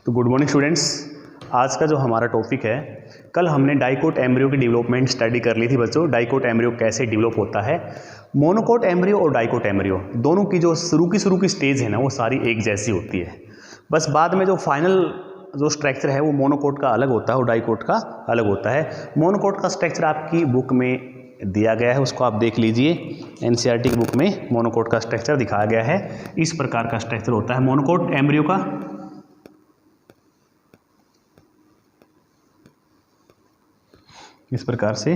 तो good morning students. आज का जो हमारा टॉपिक है, कल हमने डाइकोट एम्ब्रियो की डेवलपमेंट स्टडी कर ली थी बच्चों। डाइकोट एम्ब्रियो कैसे डेवलप होता है। मोनोकोट एम्ब्रियो और डाइकोट एम्ब्रियो दोनों की जो शुरू की स्टेज है ना, वो सारी एक जैसी होती है। बस बाद में जो फाइनल जो स्ट्रक्चर है वो मोनोकोट का अलग होता है और डाइकोट का अलग होता है। मोनोकोट का स्ट्रक्चर आपकी बुक में दिया गया है, उसको आप देख लीजिए। एनसीईआरटी की बुक में मोनोकोट का स्ट्रक्चर दिखाया गया है। इस प्रकार का स्ट्रक्चर होता है मोनोकोट एम्ब्रियो का। इस प्रकार से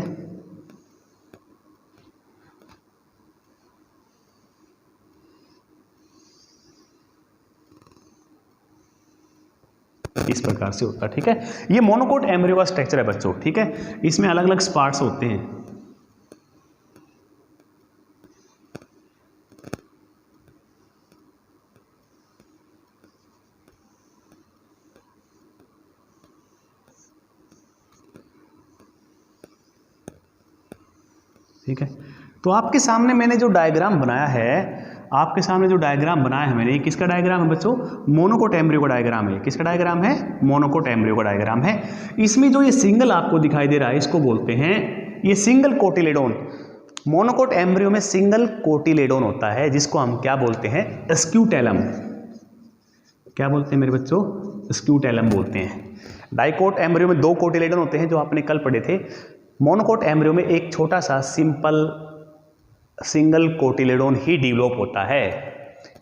होता है। ठीक है, ये मोनोकोट एम्ब्रियो का स्ट्रक्चर है बच्चों। ठीक है, इसमें अलग अलग पार्ट्स होते हैं। ठीक है, तो आपके सामने मैंने जो डायग्राम बनाया है, मैंने, किसका डायग्राम है बच्चों? मोनोकोट एम्ब्रियो का डायग्राम है। किसका डायग्राम है? मोनोकोट एम्ब्रियो का डायग्राम है। इसमें जो ये सिंगल आपको दिखाई दे रहा है, इसको बोलते हैं ये सिंगल कोटिलेडोन। मोनोकोट एम्ब्रियो में सिंगल कोटिलेडोन होता है, जिसको हम क्या बोलते हैं? स्क्यूटेलम। क्या बोलते हैं मेरे बच्चों? स्क्यूटेलम बोलते हैं। डाइकोट एम्ब्रियो में दो कोटिलेडोन होते हैं, जो आपने कल पढ़े थे। मोनोकोट एम्ब्रियो में एक छोटा सा सिंपल सिंगल कोटिलेडोन ही डेवलप होता है।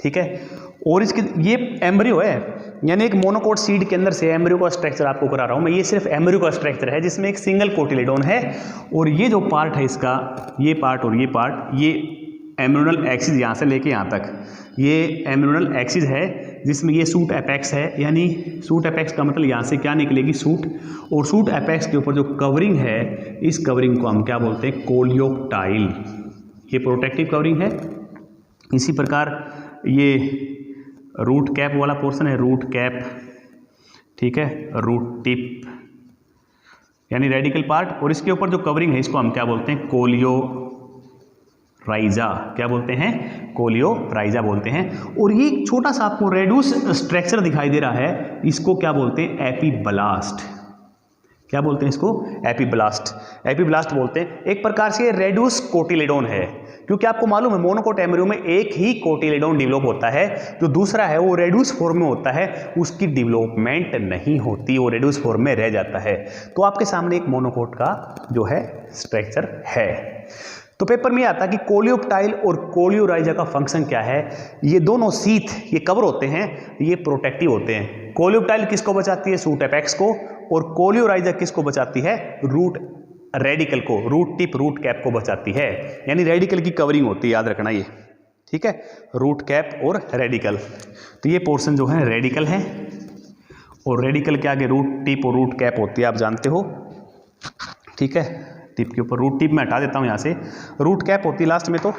ठीक है, और इसके ये एम्ब्रियो है, यानी एक मोनोकोट सीड के अंदर से एम्ब्रियो का स्ट्रक्चर आपको करा रहा हूं मैं। ये सिर्फ एम्ब्रियो का स्ट्रक्चर है, जिसमें एक सिंगल कोटिलेडोन है। और ये जो पार्ट है इसका, ये पार्ट और ये पार्ट, ये एम्ब्रियोनल एक्सिस यहाँ से लेके यहाँ तक, ये एम्ब्रियोनल एक्सिस है, जिसमें ये सूट एपेक्स है। यानी सूट एपेक्स का मतलब यहाँ से क्या निकलेगी? सूट। और सूट एपेक्स के ऊपर जो कवरिंग है, इस कवरिंग को हम क्या बोलते हैं? कोलियोक्टाइल। ये प्रोटेक्टिव कवरिंग है। इसी प्रकार ये रूट कैप वाला पोर्शन है, रूट कैप। ठीक है, रूट टिप यानी रेडिकल पार्ट। और इसके ऊपर जो कवरिंग है, इसको हम क्या बोलते हैं? कोलियोराइजा। क्या बोलते हैं? कोलियोराइजा बोलते हैं। और ये छोटा सा आपको रेड्यूस स्ट्रक्चर दिखाई दे रहा है, इसको क्या बोलते हैं? एपीब्लास्ट। क्या बोलते हैं इसको? एपीब्लास्ट बोलते हैं। एक प्रकार से ये रेड्यूस कोटिलेडोन है, क्योंकि आपको मालूम है मोनोकोट एम्ब्रियो में एक ही कोटिलेडोन डेवलप होता है, जो दूसरा है वो रेड्यूस फॉर्म में होता है, उसकी डेवलपमेंट नहीं होती, वो रेड्यूस फॉर्म में रह जाता है। तो आपके सामने एक मोनोकोट का जो है स्ट्रक्चर है। तो पेपर में आता है कि कोलियोक्टाइल और कोलियोराइजा का फंक्शन क्या है। ये दोनों सीथ, ये कवर होते हैं, ये प्रोटेक्टिव होते हैं। कोलियोक्टाइल किसको बचाती है? सूट एपेक्स को। और कोलियोराइजा किसको बचाती है? रूट रेडिकल को, रूट टिप, रूट कैप को बचाती है। यानी रेडिकल की कवरिंग होती है, याद रखना ये। ठीक है, रूट कैप और रेडिकल। तो ये पोर्शन जो है रेडिकल है, और रेडिकल के आगे रूट टिप और रूट कैप होती है, आप जानते हो। ठीक है, टिप के ऊपर रूट टिप मैं हटा देता हूँ यहाँ से, रूट कैप होती है लास्ट में, तो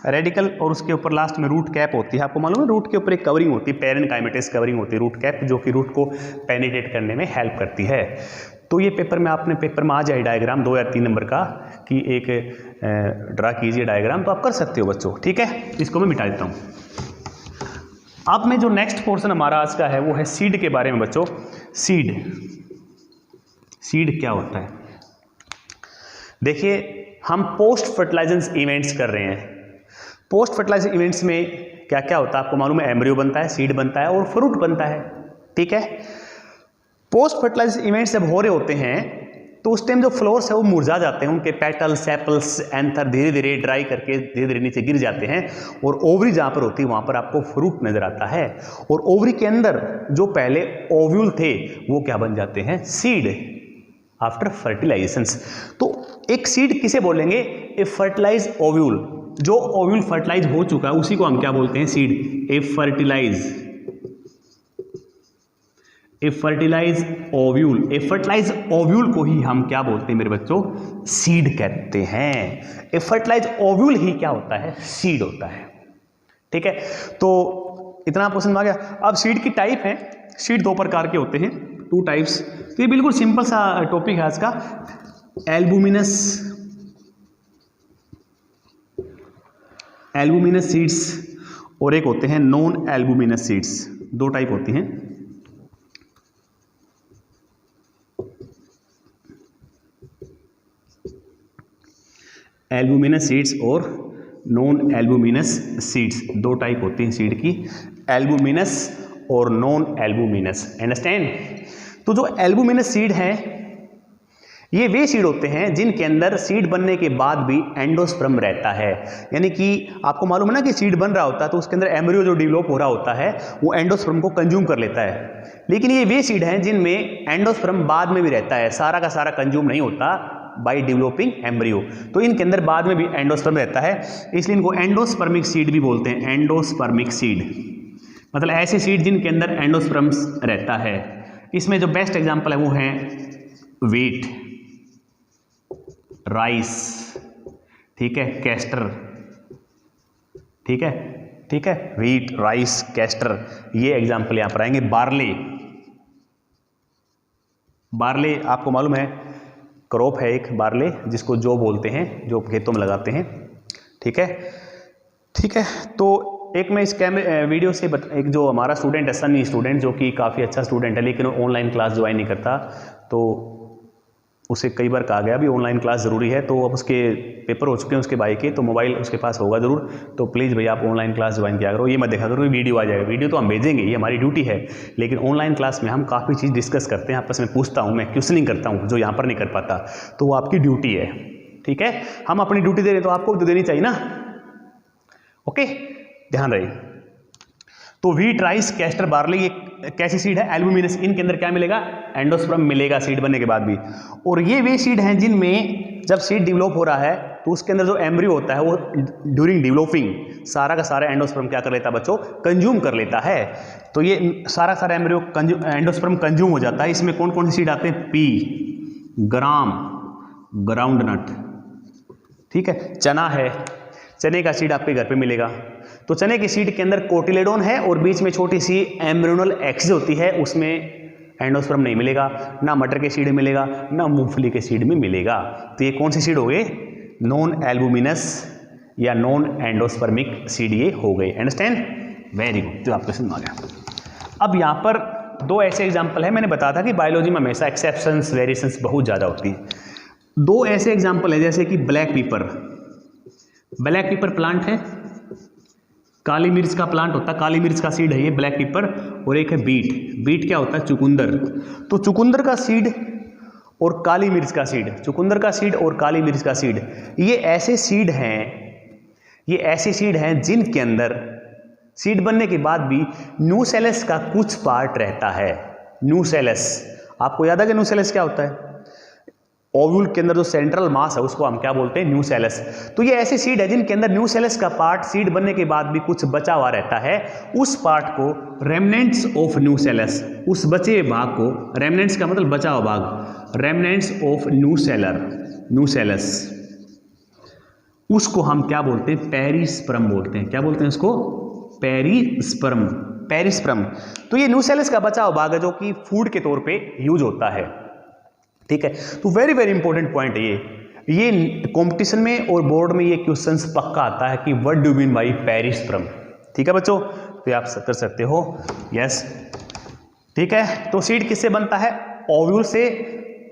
रेडिकल और उसके ऊपर लास्ट में रूट कैप होती है। आपको मालूम है रूट के ऊपर एक कवरिंग होती है, पेरेनकाइमेटिस कवरिंग होती है, रूट कैप, जो कि रूट को पेनिट्रेट करने में हेल्प करती है। तो ये पेपर में आ जाए डायग्राम 2 या 3 नंबर का, कि एक ड्रा कीजिए डायग्राम, तो आप कर सकते हो बच्चों। ठीक है, इसको मैं मिटा देता हूँ। अब में जो नेक्स्ट पोर्शन हमारा आज का है, वो है सीड के बारे में बच्चों। सीड क्या होता है? देखिए, हम पोस्ट फर्टिलाइजेशन इवेंट्स कर रहे हैं। पोस्ट फर्टिलाइजेशन इवेंट्स में क्या क्या होता है आपको मालूम है? एम्ब्रियो बनता है, सीड बनता है और फ्रूट बनता है। ठीक है, पोस्ट फर्टिलाइजेशन इवेंट्स जब हो रहे होते हैं, तो उस टाइम जो फ्लोर्स है वो मुरझा जाते हैं, उनके पेटल्स, सेपल्स, एंथर धीरे धीरे ड्राई करके धीरे धीरे नीचे गिर जाते हैं। और ओवरी जहाँ पर होती है वहाँ पर आपको फ्रूट नजर आता है। और ओवरी के अंदर जो पहले ओव्यूल थे, वो क्या बन जाते हैं? Seed, after fertilizations. तो एक सीड किसे बोलेंगे? A fertilize ovule. जो ओव्यूल फर्टिलाइज हो चुका है, उसी को हम क्या बोलते हैं? सीड। ए फर्टिलाइज ओव्यूल को ही हम क्या बोलते हैं मेरे बच्चों? सीड कहते हैं। ए फर्टिलाइज ओव्यूल ही क्या होता है? सीड होता है। ठीक है, तो इतना आपको समझ आ गया। अब सीड की टाइप है। सीड 2 प्रकार के होते हैं, 2 टाइप्स। तो ये बिल्कुल सिंपल सा टॉपिक है आज का। एल्बुमिनस सीड्स और एक होते हैं नॉन एल्बुमिनस सीड्स। 2 टाइप होती हैं। एल्बुमिनस सीड्स और नॉन एल्बुमिनस सीड्स, दो टाइप होती हैं सीड की, एल्बुमिनस और नॉन एल्बुमिनस, अंडरस्टैंड। तो जो एल्बुमिनस सीड है ये वे सीड होते हैं जिनके अंदर सीड बनने के बाद भी एंडोस्पर्म रहता है, यानी कि आपको मालूम है ना कि सीड बन रहा होता है तो उसके अंदर एम्ब्रियो जो डेवलप हो रहा होता है वो एंडोस्पर्म को कंज्यूम कर लेता है, लेकिन ये वे सीड हैं जिनमें एंडोस्पर्म बाद में भी रहता है, सारा का सारा कंज्यूम नहीं होता बाय डेवलपिंग एम्ब्रियो, तो इनके अंदर बाद में भी एंडोस्पर्म रहता है, इसलिए इनको एंडोस्पर्मिक सीड भी बोलते हैं। एंडोस्पर्मिक सीड मतलब ऐसे सीड जिनके अंदर एंडोस्पर्म रहता है। इसमें जो बेस्ट एग्जांपल है वो है व्हीट, राइस, ठीक है, कैस्टर, ठीक है, व्हीट, राइस, कैस्टर, ये एग्जांपल यहां पर आएंगे। बार्ले आपको मालूम है क्रॉप है एक बार्ले जिसको जो बोलते हैं, जो खेतों में लगाते हैं, ठीक है। तो एक मैं इस वीडियो से एक जो हमारा स्टूडेंट है सनी स्टूडेंट, जो कि काफ़ी अच्छा स्टूडेंट है लेकिन वो ऑनलाइन क्लास ज्वाइन नहीं करता, तो उसे कई बार कहा गया भी ऑनलाइन क्लास ज़रूरी है, तो अब उसके पेपर हो चुके हैं उसके भाई के, तो मोबाइल उसके पास होगा ज़रूर, तो प्लीज़ भैया आप ऑनलाइन क्लास ज्वाइन किया करो, ये मत देखा करो वीडियो आ जाएगा, वीडियो तो हम भेजेंगे, ये हमारी ड्यूटी है, लेकिन ऑनलाइन क्लास में हम काफ़ी चीज़ डिस्कस करते हैं, आपस में पूछता हूँ मैं, क्वेश्चनिंग करता हूँ जो यहाँ पर नहीं कर पाता, तो वो आपकी ड्यूटी है, ठीक है। हम अपनी ड्यूटी दे रहे तो आपको भी तो देनी चाहिए ना, ओके, ध्यान रहे। तो व्हीट, राइस, कैस्टर, बार्ली ये कैसी सीड है? एल्बुमिनस। इनके अंदर क्या मिलेगा? एंडोस्पर्म मिलेगा सीड बनने के बाद भी। और ये वे सीड हैं जिनमें जब सीड डेवलप हो रहा है तो उसके अंदर जो एम्ब्रियो होता है वो ड्यूरिंग डेवलपिंग सारा का सारा एंडोस्पर्म क्या कर लेता है बच्चों? कंज्यूम कर लेता है। तो ये सारा एम्ब्रियो एंडोस्पर्म कंज्यूम हो जाता है। इसमें कौन कौन सी सीड आते हैं? पी, ग्राम, ग्राउंडनट, ठीक है, चना है, चने का सीड आपके घर पे मिलेगा। तो चने की सीड के अंदर कोटिलेडोन है और बीच में छोटी सी एम्ब्रियोनल एक्सिस होती है, उसमें एंडोस्पर्म नहीं मिलेगा, ना मटर के सीड मिलेगा, ना मूंगफली के सीड में मिलेगा। तो ये कौन सी सीड हो गए? नॉन एल्बुमिनस या नॉन एंडोस्पर्मिक सीड ये हो गए। अंडरस्टैंड? वेरी गुड, तो आपको समझ आ गया। अब यहाँ पर दो ऐसे एग्जाम्पल है, मैंने बताया था कि बायोलॉजी में हमेशा एक्सेप्शंस वेरिएशंस बहुत ज़्यादा होती है। दो ऐसे एग्जाम्पल है जैसे कि ब्लैक पीपर, ब्लैक पीपर प्लांट है, काली मिर्च का प्लांट होता है, काली मिर्च का सीड है ये ब्लैक पीपर। और एक है बीट, बीट क्या होता है? चुकंदर। तो चुकंदर का सीड और काली मिर्च का सीड, चुकंदर का सीड और काली मिर्च का सीड, ये ऐसे सीड हैं जिनके अंदर सीड बनने के बाद भी न्यूसेलस का कुछ पार्ट रहता है। न्यूसेलस, आपको याद है कि न्यूसेलस क्या होता है? ओव्यूल के अंदर जो सेंट्रल मास है उसको हम क्या बोलते हैं? न्यूसेलस। तो ये ऐसे सीड है जिनके अंदर न्यूसेलस का पार्ट सीड बनने के बाद भी कुछ बचा हुआ रहता है। उस पार्ट को रेमनेंट्स ऑफ न्यूसेलस, उस बचे हुए भाग को, रेमनेंट्स का मतलब बचा हुआ भाग, रेमनेंट्स ऑफ न्यूसेलस, उसको हम क्या बोलते हैं? पेरिस्पर्म बोलते हैं। क्या बोलते हैं उसको? पेरिस्पर्म। तो ये न्यूसेलस का बचा हुआ भाग है जो कि फूड के तौर पे यूज होता है, ठीक है। तो वेरी वेरी इंपॉर्टेंट पॉइंट है ये कंपटीशन में और बोर्ड में ये क्वेश्चंस पक्का आता है कि what do mean by perisperm, ठीक है बच्चों। तो आप कर सकते हो यस, ठीक है। तो सीड किससे बनता है? ओव्यूल से।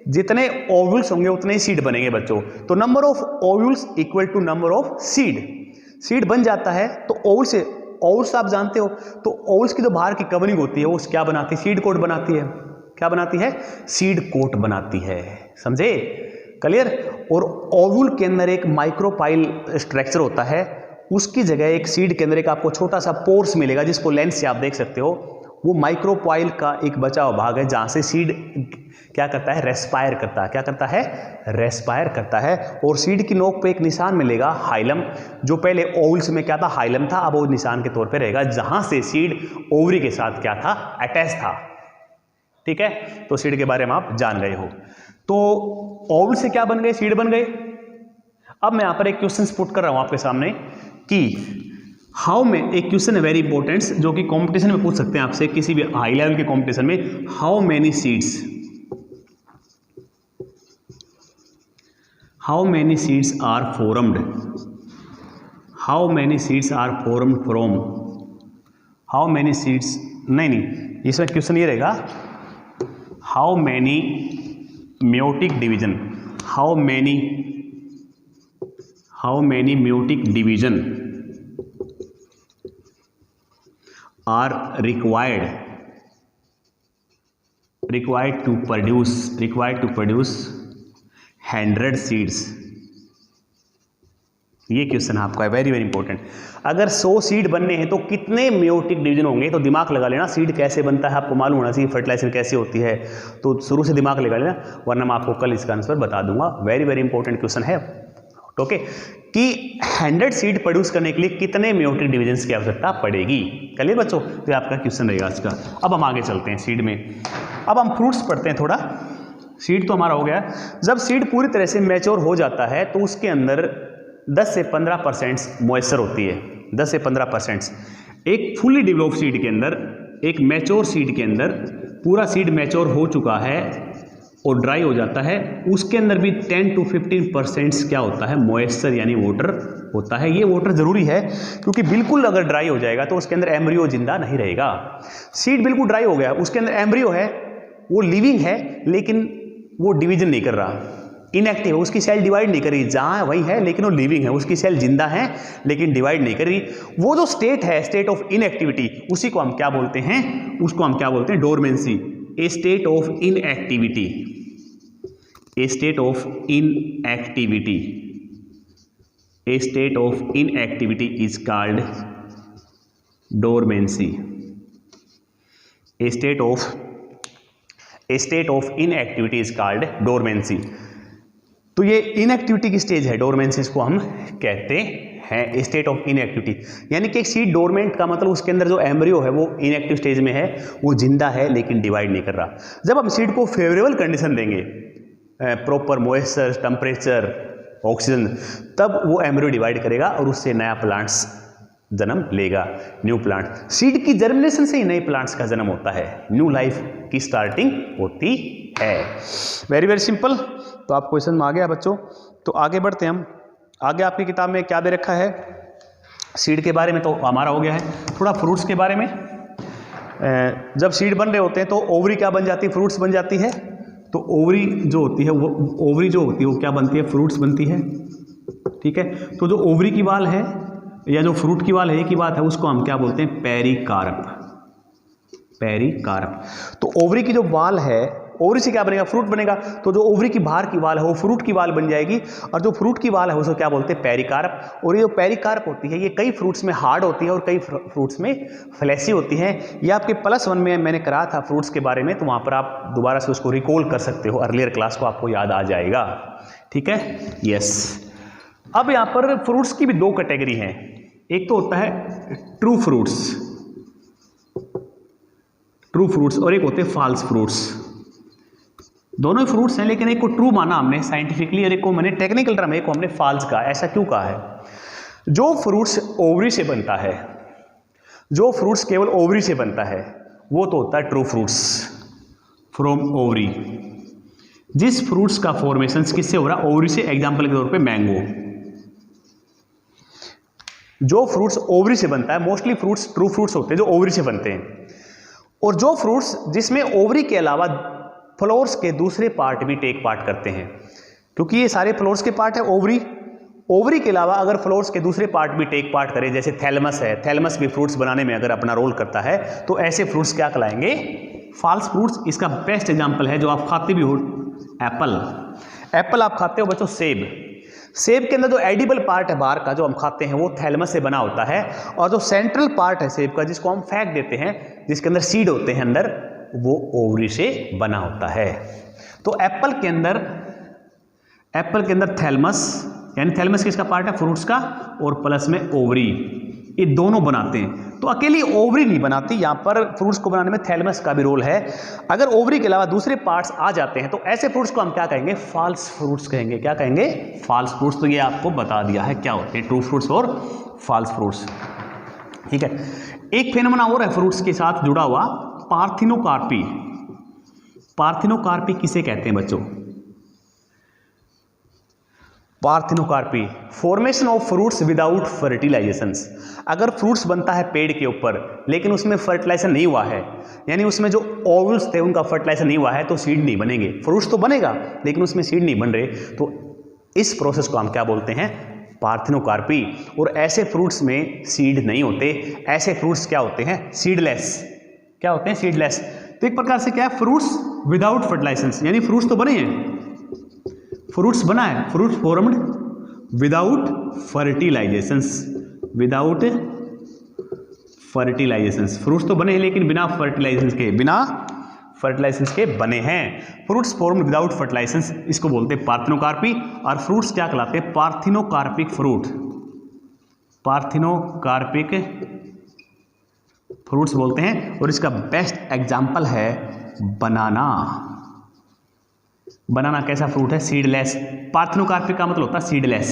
जितने ओव्यूल्स होंगे उतने ही सीड बनेंगे बच्चों। तो number of ovules equal to number of seed. Seed बन जाता है तो ओव्यूल्स आप जानते हो, तो ओव्यूल्स की जो बाहर की कवरिंग होती है वो क्या बनाती है? सीड कोट बनाती है। क्या बनाती है? सीड कोट बनाती है, समझे? क्लियर? और ओव्यूल के अंदर एक माइक्रोपाइल स्ट्रक्चर होता है, उसकी जगह एक सीड के अंदर एक आपको छोटा सा पोर्स मिलेगा जिसको लेंस से आप देख सकते हो। वो माइक्रोपाइल का एक बचा हुआ भाग है जहां से सीड क्या करता है? रेस्पायर करता है। क्या करता है? रेस्पायर करता है। और सीड की नोक पे एक निशान मिलेगा, हाइलम, जो पहले ओव्यूल्स में क्या था? हाइलम था, अब वो निशान के तौर पे रहेगा जहां से सीड ओवरी के साथ क्या था? अटैच था, ठीक है। तो सीड के बारे में आप जान गए हो। तो ओव्यूल से क्या बन गए? सीड बन गए। अब मैं यहां पर एक क्वेश्चन पुट कर रहा हूं आपके सामने कि हाउ में, एक क्वेश्चन है वेरी इंपॉर्टेंट जो कि कंपटीशन में पूछ सकते हैं आपसे, किसी भी हाई लेवल के कंपटीशन में। How many seeds are formed, how many seeds are formed from, how many seeds, नहीं, इसमें क्वेश्चन ये रहेगा how many meiotic division, how how many meiotic division are required to produce 100 seeds. ये question आपका है, very very important. अगर 100 seed बनने हैं तो कितने म्यूटिक डिवीजन होंगे? तो दिमाग लगा लेना, सीड कैसे बनता है आपको मालूम होना चाहिए, फर्टिलाइजेशन कैसे होती है, तो शुरू से दिमाग लगा लेना, वरना मैं आपको कल इसका आंसर बता दूंगा। वेरी वेरी इंपॉर्टेंट क्वेश्चन है, ओके, कि 100 सीड प्रोड्यूस करने के लिए कितने म्यूटिक डिवीजन की आवश्यकता पड़ेगी। चलिए बच्चों, तो ये आपका क्वेश्चन रहेगा आज का। अब हम आगे चलते हैं सीड में। अब हम फ्रूट्स पढ़ते हैं थोड़ा। सीड तो हमारा हो गया। जब सीड पूरी तरह से मैच्योर हो जाता है तो उसके अंदर 10 से 15% मॉइस्चर होती है, 10 से 15%। एक फुली डेवलप्ड सीड के अंदर, एक मैच्योर सीड के अंदर, पूरा सीड मैच्योर हो चुका है और ड्राई हो जाता है, उसके अंदर भी 10 to 15% क्या होता है? मॉइस्चर यानी वाटर होता है। ये वाटर जरूरी है क्योंकि बिल्कुल अगर ड्राई हो जाएगा तो उसके अंदर एम्ब्रियो जिंदा नहीं रहेगा। सीड बिल्कुल ड्राई हो गया, उसके अंदर एम्ब्रियो है, वो लिविंग है लेकिन वो डिवीजन नहीं कर रहा, इनएक्टिव है, उसकी सेल डिवाइड नहीं कर रही, जहां वही है लेकिन वो लिविंग है, उसकी सेल जिंदा है लेकिन डिवाइड नहीं कर रही। वो जो स्टेट है, स्टेट ऑफ इनएक्टिविटी, उसी को हम क्या बोलते हैं? उसको हम क्या बोलते हैं? Dormancy. A state of inactivity, A state of inactivity, A state of inactivity is called dormancy. A state of inactivity is called dormancy. तो ये इनएक्टिविटी की स्टेज है, डोरमेंसी इसको हम कहते हैं, स्टेट ऑफ इनएक्टिविटी। यानी कि एक सीड डोरमेंट का मतलब उसके अंदर जो एम्ब्रियो है वो इनएक्टिव स्टेज में है, वो जिंदा है लेकिन डिवाइड नहीं कर रहा। जब हम सीड को फेवरेबल कंडीशन देंगे, प्रॉपर मॉइस्चर, टेम्परेचर, ऑक्सीजन, तब वो एम्ब्रियो डिवाइड करेगा और उससे नया प्लांट्स जन्म लेगा, न्यू प्लांट। सीड की जर्मिनेशन से ही नए प्लांट्स का जन्म होता है, न्यू लाइफ की स्टार्टिंग होती है। Very very simple. तो आप क्वेश्चन में आ गया बच्चों। तो आगे बढ़ते हैं हम। आगे आपकी किताब में क्या दे रखा है? सीड के बारे में तो हमारा हो गया है। थोड़ा फ्रूट्स के बारे में। जब सीड बन रहे होते हैं तो ओवरी क्या बन जाती है? फ्रूट्स बन जाती है। तो ओवरी जो होती है वो क्या बनती है? फ्रूट्स बनती है। ठीक है। तो जो ओवरी की वाल है या जो फ्रूट की वाल है, एक ही बात है, उसको हम क्या बोलते हैं? पेरिकार्प। पेरिकार्प। तो ओवरी की जो वाल है, ओवरी से क्या बनेगा? फ्रूट बनेगा। तो जो ओवरी की बाहर की वाल है वो फ्रूट की वाल बन जाएगी, और जो फ्रूट की वाल है उसको क्या बोलते हैं? पेरिकार्प। और ये जो पेरिकार्प होती है ये कई फ्रूट्स में हार्ड होती है और कई फ्रूट्स में फ्लैशी होती है। ये आपके +1 में मैंने करा था फ्रूट्स के बारे में, तो वहां पर आप दोबारा से उसको रिकॉल कर सकते हो, अर्लियर क्लास को आपको याद आ जाएगा। ठीक है, यस। अब यहाँ पर फ्रूट्स की भी 2 कैटेगरी हैं। एक तो होता है ट्रू फ्रूट्स और एक होते हैं फॉल्स फ्रूट्स। दोनों फ्रूट्स हैं लेकिन एक को ट्रू माना हमने साइंटिफिकली और एक को मैंने टेक्निकल टर्म, एक को हमने फॉल्स कहा। ऐसा क्यों कहा है? जो फ्रूट्स ओवरी से बनता है, जो फ्रूट्स केवल ओवरी से बनता है, वो तो होता है ट्रू फ्रूट्स फ्रॉम ओवरी। जिस फ्रूट्स का फॉर्मेशन किससे हो रहा? ओवरी से। एग्जांपल के तौर पे मैंगो। जो फ्रूट्स ओवरी से बनता है, मोस्टली फ्रूट्स ट्रू फ्रूट्स होते हैं जो ओवरी से बनते हैं। और जो फ्रूट्स जिसमें ओवरी के अलावा फ्लोर्स के दूसरे पार्ट भी टेक पार्ट करते हैं, क्योंकि ये सारे फ्लोर्स के पार्ट है ओवरी के अलावा अगर फ्लोर्स के दूसरे पार्ट भी टेक पार्ट करें, जैसे थैलमस है, थैलमस भी फ्रूट्स बनाने में अगर अपना रोल करता है, तो ऐसे फ्रूट्स क्या कहलाएंगे? False fruits. इसका बेस्ट एग्जांपल है जो आप खाते भी हो, एप्पल आप खाते हो बच्चों। सेब के अंदर जो एडिबल पार्ट है बाहर का जो हम खाते हैं वो थैलमस से बना होता है, और जो सेंट्रल पार्ट है सेब का जिसको हम फेंक देते हैं, जिसके अंदर सीड होते हैं अंदर, वो ओवरी से बना होता है। तो एप्पल के अंदर थैलमस, यानी थैलमस किसका पार्ट है? फ्रूट्स का, और प्लस में ओवरी, ये दोनों बनाते हैं। तो अकेली ओवरी नहीं बनाती, यहां पर फ्रूट्स को बनाने में थैलमस का भी रोल है। अगर ओवरी के अलावा दूसरे पार्ट्स आ जाते हैं तो ऐसे फ्रूट्स को हम क्या कहेंगे? फॉल्स फ्रूट्स कहेंगे। क्या कहेंगे? False fruits. तो ये आपको बता दिया है क्या होते हैं ट्रू फ्रूट्स और फॉल्स फ्रूट्स। ठीक है। एक फेनोमेना और है फ्रूट्स के साथ जुड़ा हुआ, पार्थिनोकार्पी किसे कहते हैं बच्चों? Parthenocarpy, formation of fruits without fertilisation. अगर फ्रूट्स बनता है पेड़ के ऊपर लेकिन उसमें फर्टिलाइजेशन नहीं हुआ है, यानी उसमें जो ओवल्स थे उनका फर्टिलाइजेशन नहीं हुआ है, तो सीड नहीं बनेंगे। फ्रूट्स तो बनेगा लेकिन उसमें सीड नहीं बन रहे, तो इस प्रोसेस को हम क्या बोलते हैं? पार्थिनोकार्पी। और ऐसे फ्रूट्स में सीड नहीं होते, ऐसे फ्रूट्स क्या होते हैं, सीडलेस। क्या होते हैं, सीडलेस। तो एक प्रकार से क्या है, फ्रूट्स विदाउट फर्टिलाइजेशंस, यानी फ्रूट्स तो बने हैं, फ्रूट्स बना है, fruits formed without fertilizations, without fertilizations. Fruits तो बने हैं लेकिन बिना फर्टिलाइजेशंस के, बिना फर्टिलाइजेशंस के बने हैं। फ्रूट्स फॉर्म्ड विदाउट फर्टिलाइजेशंस, इसको बोलते हैं पार्थिनोकार्पी। और फ्रूट्स क्या कहलाते हैं, पार्थिनोकार्पिक फ्रूट, पार्थिनोकार्पिक फ्रूट्स बोलते हैं। और इसका बेस्ट एग्जांपल है बनाना। बनाना कैसा फ्रूट है, सीडलेस। पार्थिनोकार्पिक का मतलब होता है सीडलेस,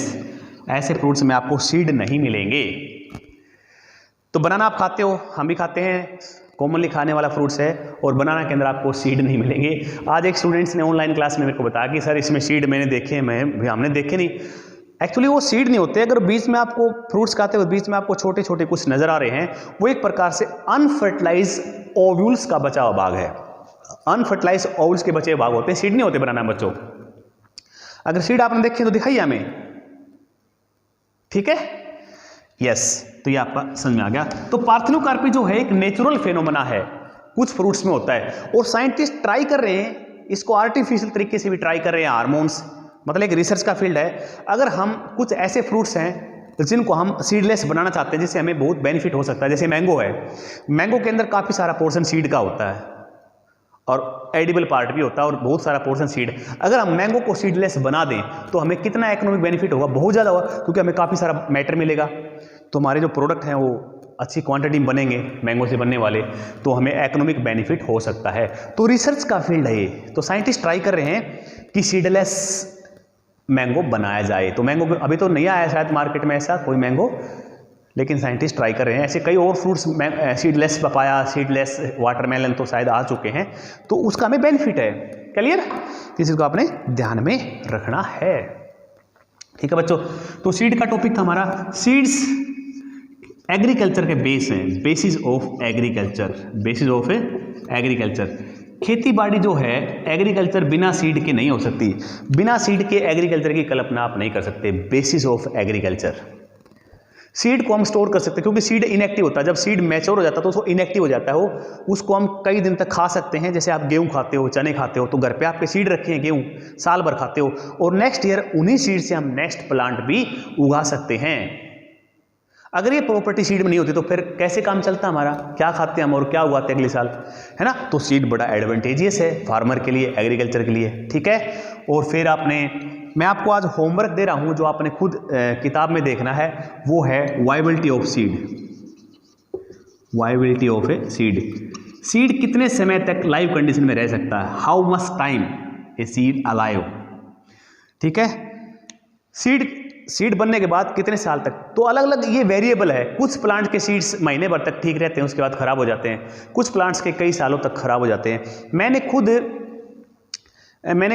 ऐसे फ्रूट्स में आपको सीड नहीं मिलेंगे। तो बनाना आप खाते हो, हम भी खाते हैं, कॉमनली खाने वाला फ्रूट्स है, और बनाना के अंदर आपको सीड नहीं मिलेंगे। आज एक स्टूडेंट्स ने ऑनलाइन क्लास में मेरे को बताया कि सर इसमें सीड मैंने देखे हैं, हमने देखे नहीं। एक्चुअली वो सीड नहीं होते। अगर बीच में आपको फ्रूट्स खाते हो, बीच में आपको छोटे छोटे कुछ नजर आ रहे हैं, वो एक प्रकार से अनफर्टिलाइज ओव्यूल्स का बचा हुआ भाग है। अनफर्टिलाइज ओव्यूल्स के बचे हुए भाग होते हैं, सीड नहीं होते बनाना बच्चों। अगर सीड आपने देखे तो दिखाइए हमें, ठीक है, यस। तो ये आपका समझ में आ गया। तो पार्थिनोकार्पी जो है एक नेचुरल फेनोमेना है, कुछ फ्रूट्स में होता है, और साइंटिस्ट ट्राई कर रहे हैं इसको आर्टिफिशियल तरीके से भी ट्राई कर रहे हैं, हार्मोन्स, मतलब एक रिसर्च का फील्ड है। अगर हम कुछ ऐसे फ्रूट्स हैं जिनको हम सीडलेस बनाना चाहते हैं, जिससे हमें बहुत बेनिफिट हो सकता है, जैसे मैंगो है, मैंगो के अंदर काफ़ी सारा पोर्शन सीड का होता है और एडिबल पार्ट भी होता है और बहुत सारा पोर्शन सीड। अगर हम मैंगो को सीडलेस बना दें तो हमें कितना इकोनॉमिक बेनिफिट होगा, बहुत ज़्यादा होगा, क्योंकि हमें काफ़ी सारा मैटर मिलेगा। तो हमारे जो प्रोडक्ट हैं वो अच्छी क्वांटिटी में बनेंगे मैंगो से बनने वाले, तो हमें इकोनॉमिक बेनिफिट हो सकता है। तो रिसर्च का फील्ड है ये। तो साइंटिस्ट ट्राई कर रहे हैं कि सीडलेस मैंगो बनाया जाए। तो मैंगो अभी तो नहीं आया शायद मार्केट में ऐसा कोई मैंगो, लेकिन साइंटिस्ट ट्राई कर रहे हैं। ऐसे कई और fruits, seedless papaya, seedless watermelon तो शायद आ चुके हैं, तो उसका हमें बेनिफिट है। क्लियर, इसी को आपने ध्यान में रखना है, ठीक है बच्चों। तो सीड का टॉपिक था हमारा। सीड्स एग्रीकल्चर के बेस हैं, basis of agriculture, basis of agriculture. खेती बाड़ी जो है एग्रीकल्चर बिना सीड के नहीं हो सकती, बिना सीड के एग्रीकल्चर की कल्पना आप नहीं कर सकते। बेसिस ऑफ एग्रीकल्चर, सीड को हम स्टोर कर सकते हैं, क्योंकि सीड इनएक्टिव होता है। जब सीड मैच्योर हो जाता है तो उसको इनएक्टिव हो जाता है, वो उसको हम कई दिन तक खा सकते हैं। जैसे आप गेहूं खाते हो, चने खाते हो, तो घर पे आपके सीड रखे हैं, गेहूं साल भर खाते हो, और नेक्स्ट ईयर उन्हीं सीड से हम नेक्स्ट प्लांट भी उगा सकते हैं। अगर ये प्रॉपर्टी सीड में नहीं होती तो फिर कैसे काम चलता हमारा, क्या खाते हैं हम और क्या उगाते हैं अगले साल, है ना। तो सीड बड़ा एडवांटेजियस है फार्मर के लिए, एग्रीकल्चर के लिए, ठीक है। और फिर मैं आपको आज होमवर्क दे रहा हूं जो आपने खुद किताब में देखना है, वो है viability of seed. Viability of a seed, seed कितने समय तक लाइव कंडीशन में रह सकता है, how much time a seed alive, ठीक है। सीड बनने के बाद कितने साल तक, तो अलग अलग ये वेरिएबल है। कुछ प्लांट के सीड्स महीने भर तक ठीक रहते हैं, उसके बाद खराब हो जाते हैं। कुछ प्लांट्स के कई सालों तक खराब हो जाते हैं। मैंने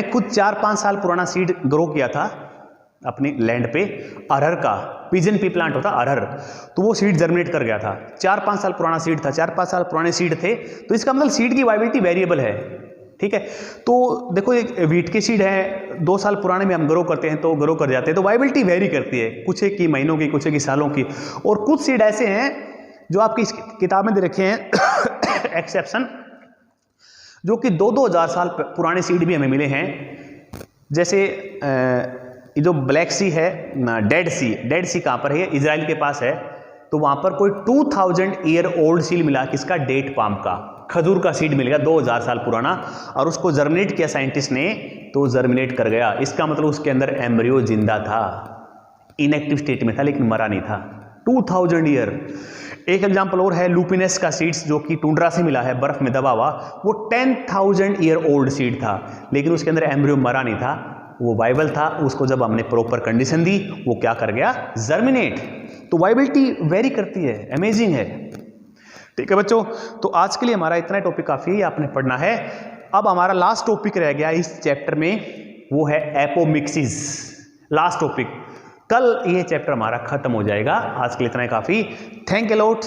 खुद 4-5 साल पुराना सीड ग्रो किया था अपनी लैंड पे, अरहर का, पिजन पी प्लांट होता अरहर, तो वो सीड जर्मिनेट कर गया था। 4-5 साल पुराना सीड था, 4-5 साल पुराने सीड थे। तो इसका मतलब सीड की वायबिलिटी वेरिएबल है, ठीक है। तो देखो एक वीट के सीड है, 2 साल पुराने में हम ग्रो करते हैं तो ग्रो कर जाते हैं, तो वायबिलिटी वेरी करती है, कुछ एक की महीनों की, कुछ एक की सालों की। और कुछ सीड ऐसे हैं जो आपकी इस किताब में दे रखे हैं एक्सेप्शन, जो कि 2-2 हज़ार साल पुराने सीड भी हमें मिले हैं। जैसे जो ब्लैक सी है, डेड सी कहाँ पर है, इजराइल के पास है। तो वहाँ पर कोई 2000 ईयर ओल्ड सीड मिला, किसका, डेट पाम का, खजूर का सीड मिल गया 2000 साल पुराना, और उसको जर्मिनेट किया साइंटिस्ट ने, तो जर्मिनेट कर गया। इसका मतलब उसके अंदर एम्ब्रियो जिंदा था, इनएक्टिव स्टेट में था लेकिन मरा नहीं था। 2000 ईयर। एक एग्जांपल और है लुपिनस का सीड्स, जो कि टुंड्रा से मिला है, बर्फ में दबा हुआ, वो 10,000 ईयर ओल्ड सीड था, लेकिन उसके अंदर एम्ब्रियो मरा नहीं था, वो वाइबल था। उसको जब हमने प्रॉपर कंडीशन दी, वो क्या कर गया, जर्मिनेट। तो वाइबिलिटी वेरी करती है, अमेजिंग है, ठीक है बच्चों। तो आज के लिए हमारा इतना टॉपिक काफी है, आपने पढ़ना है। अब हमारा लास्ट टॉपिक रह गया इस चैप्टर में, वो है एपोमिक्सिस, लास्ट टॉपिक। कल ये चैप्टर हमारा खत्म हो जाएगा। आज के लिए इतना ही काफी। Thank you lot.